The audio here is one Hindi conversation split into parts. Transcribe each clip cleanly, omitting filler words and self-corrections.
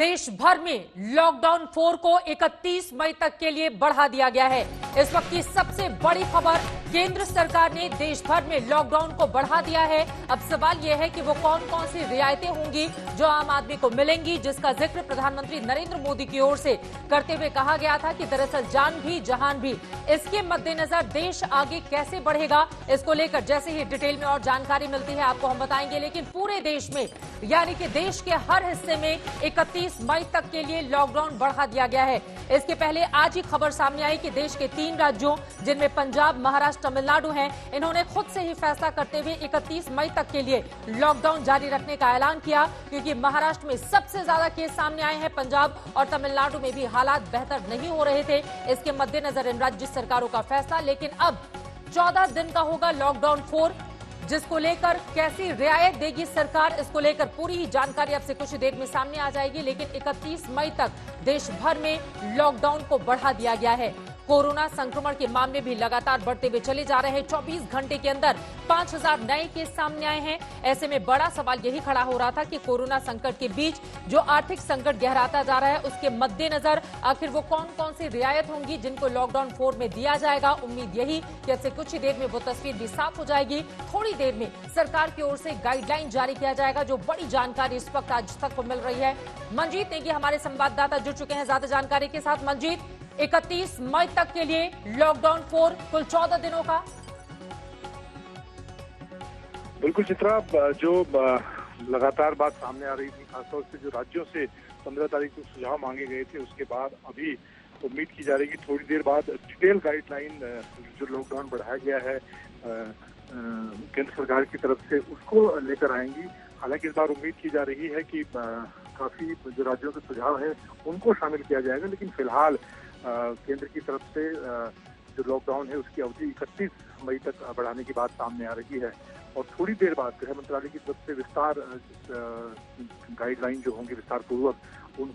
देश भर में लॉकडाउन 4 को 31 मई तक के लिए बढ़ा दिया गया है। इस वक्त की सबसे बड़ी खबर, केंद्र सरकार ने देश भर में लॉकडाउन को बढ़ा दिया है। अब सवाल यह है कि वो कौन कौन सी रियायतें होंगी जो आम आदमी को मिलेंगी, जिसका जिक्र प्रधानमंत्री नरेंद्र मोदी की ओर से करते हुए कहा गया था कि दरअसल जान भी जहान भी। इसके मद्देनजर देश आगे कैसे बढ़ेगा, इसको लेकर जैसे ही डिटेल में और जानकारी मिलती है आपको हम बताएंगे। लेकिन पूरे देश में यानी कि देश के हर हिस्से में 31 मई तक के लिए लॉकडाउन बढ़ा दिया गया है। इसके पहले आज ही खबर सामने आई कि देश के 3 राज्यों जिनमें पंजाब, महाराष्ट्र, तमिलनाडु हैं, इन्होंने खुद से ही फैसला करते हुए 31 मई तक के लिए लॉकडाउन जारी रखने का ऐलान किया, क्योंकि महाराष्ट्र में सबसे ज्यादा केस सामने आए हैं। पंजाब और तमिलनाडु में भी हालात बेहतर नहीं हो रहे थे। इसके मद्देनजर इन राज्य सरकारों का फैसला। लेकिन अब 14 दिन का होगा लॉकडाउन 4, जिसको लेकर कैसी रियायत देगी सरकार, इसको लेकर पूरी ही जानकारी अब से कुछ देर में सामने आ जाएगी। लेकिन 31 मई तक देश भर में लॉकडाउन को बढ़ा दिया गया है। कोरोना संक्रमण के मामले भी लगातार बढ़ते हुए चले जा रहे हैं। 24 घंटे के अंदर 5000 नए केस सामने आए हैं। ऐसे में बड़ा सवाल यही खड़ा हो रहा था कि कोरोना संकट के बीच जो आर्थिक संकट गहराता जा रहा है, उसके मद्देनजर आखिर वो कौन कौन सी रियायत होंगी जिनको लॉकडाउन 4 में दिया जाएगा। उम्मीद यही कि अब से कुछ ही देर में वो तस्वीर भी साफ हो जाएगी। थोड़ी देर में सरकार की ओर से गाइडलाइन जारी किया जाएगा। जो बड़ी जानकारी इस वक्त आज तक को मिल रही है, मनजीत नेगी हमारे संवाददाता जुड़ चुके हैं ज्यादा जानकारी के साथ। मनजीत, 31 मई तक के लिए लॉकडाउन 4, कुल 14 दिनों का। बिल्कुल चित्रा, जो लगातार बात सामने आ रही थी, खासतौर से जो राज्यों से 15 तारीख को सुझाव मांगे गए थे, उसके बाद अभी उम्मीद की जा रही है कि थोड़ी देर बाद डिटेल गाइडलाइन जो लॉकडाउन बढ़ाया गया है केंद्र सरकार की तरफ से, उसको लेकर आएंगी। हालांकि इस बार उम्मीद की जा रही है कि काफी जो राज्यों के सुझाव हैं उनको शामिल किया जाएगा। लेकिन फिलहाल केंद्र की तरफ से जो लॉकडाउन है उसकी अवधि 31 मई तक बढ़ाने की बात सामने आ रही है। और थोड़ी देर बाद गृह मंत्रालय की तरफ से विस्तार गाइडलाइन जो होंगी विस्तार पूर्वक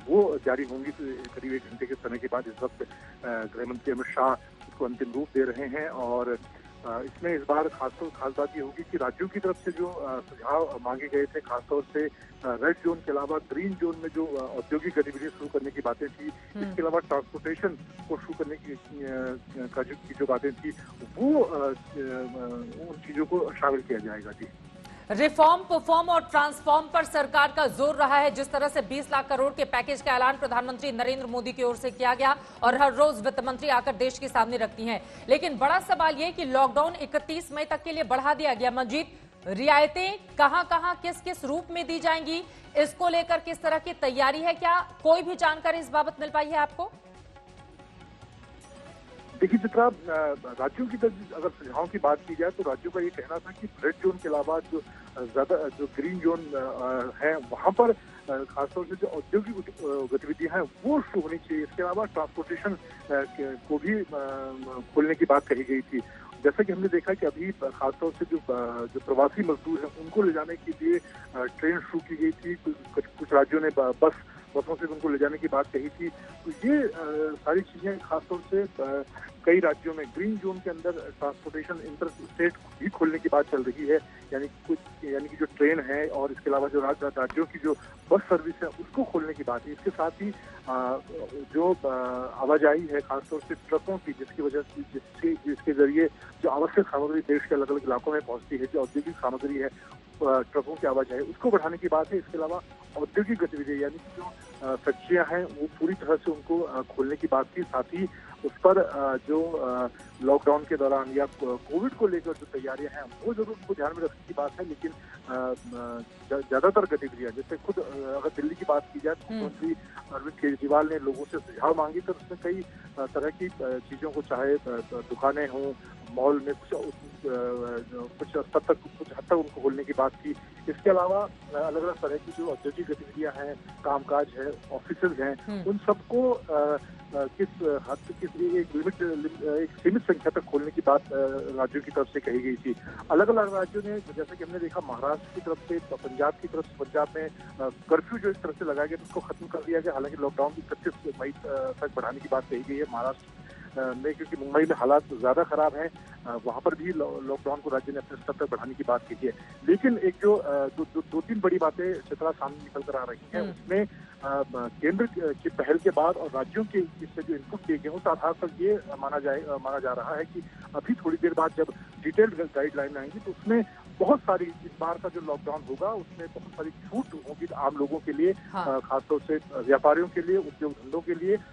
वो जारी होंगी करीब 1 घंटे के समय के बाद। इस वक्त गृह मंत्री अमित शाह उसको अंतिम रूप दे रहे हैं। और इसमें इस बार खास बात ये होगी कि राज्यों की तरफ से जो सुझाव मांगे गए थे, खासतौर से रेड जोन के अलावा ग्रीन जोन में जो औद्योगिक गतिविधियां शुरू करने की बातें थी, इसके अलावा ट्रांसपोर्टेशन को शुरू करने की जो बातें थी, वो उन चीजों को शामिल किया जाएगा। जी, रिफॉर्म, परफॉर्म और ट्रांसफॉर्म पर सरकार का जोर रहा है। जिस तरह से 20 लाख करोड़ के पैकेज का ऐलान प्रधानमंत्री नरेंद्र मोदी की ओर से किया गया और हर रोज वित्त मंत्री आकर देश के सामने रखती हैं। लेकिन बड़ा सवाल यह कि लॉकडाउन 31 मई तक के लिए बढ़ा दिया गया। मंजीत, रियायतें कहां कहां किस किस रूप में दी जाएंगी, इसको लेकर किस तरह की तैयारी है, क्या कोई भी जानकारी इस बाबत मिल पाई है आपको? देखिए चित्रा, राज्यों की तरफ अगर सुझावों की बात की जाए तो राज्यों का ये कहना था कि रेड जोन के अलावा जो ग्रीन जोन है वहां पर खासतौर से जो औद्योगिक गतिविधियां हैं वो शुरू होनी चाहिए। इसके अलावा ट्रांसपोर्टेशन को भी खोलने की बात कही गई थी। जैसा कि हमने देखा कि अभी खासतौर से जो प्रवासी मजदूर हैं उनको ले जाने के लिए ट्रेन शुरू की गई थी। कुछ राज्यों ने बसों से उनको ले जाने की बात कही थी। तो ये सारी चीजें खासतौर से कई राज्यों में ग्रीन जोन के अंदर ट्रांसपोर्टेशन इंटर स्टेट भी खोलने की बात चल रही है, यानी कि जो ट्रेन है और इसके अलावा जो राज्यों की जो बस सर्विस है उसको खोलने की बात है। इसके साथ ही जो आवाजाही है खासतौर से ट्रकों की, जिसके जरिए जो आवश्यक सामग्री देश के अलग अलग इलाकों में पहुंचती है, जो औद्योगिक सामग्री है ट्रकों की आवाजाही, उसको बढ़ाने की बात है। इसके अलावा औद्योगिक गतिविधियां यानी कि जो फैक्ट्रियां हैं वो पूरी तरह से उनको खोलने की बात थी। साथ ही उस पर जो लॉकडाउन के दौरान या कोविड को लेकर जो तैयारियां हैं वो जरूर उनको ध्यान में रखने की बात है। लेकिन ज्यादातर गतिविधियां, जैसे खुद अगर दिल्ली की बात की जाए तो मुख्यमंत्री अरविंद केजरीवाल ने लोगों से सुझाव मांगे तो उसमें कई तरह की चीजों को, चाहे दुकानें हों, मॉल में कुछ हद तक उनको खोलने की बात की। इसके अलावा अलग अलग तरह की जो औद्योगिक गतिविधियां हैं, कामकाज है, ऑफिसेज हैं, उन सबको एक सीमित संख्या तक खोलने की बात राज्यों की तरफ से कही गई थी। अलग अलग राज्यों ने, जैसे कि हमने देखा महाराष्ट्र की तरफ से, पंजाब की तरफ से, पंजाब में कर्फ्यू जो इस तरह से लगाया गया उसको खत्म कर दिया गया। हालांकि लॉकडाउन 31 मई तक बढ़ाने की बात कही गई है। महाराष्ट्र में, क्योंकि मुंबई में हालात ज्यादा खराब हैं, वहां पर भी लॉकडाउन को राज्य ने अपने स्तर तक बढ़ाने की बात की है। लेकिन एक जो दो तीन बड़ी बातें चित्रा सामने निकल कर आ रही हैं, उसमें केंद्र की पहल के बाद और राज्यों के इससे जो इनपुट किए गए उस आधार पर ये माना जा रहा है कि अभी थोड़ी देर बाद जब डिटेल्ड गाइडलाइन आएंगी तो उसमें बहुत सारी, इस बार का जो लॉकडाउन होगा उसमें बहुत सारी छूट होगी आम लोगों के लिए, हाँ। खासतौर से व्यापारियों के लिए, उद्योग धंधों के लिए,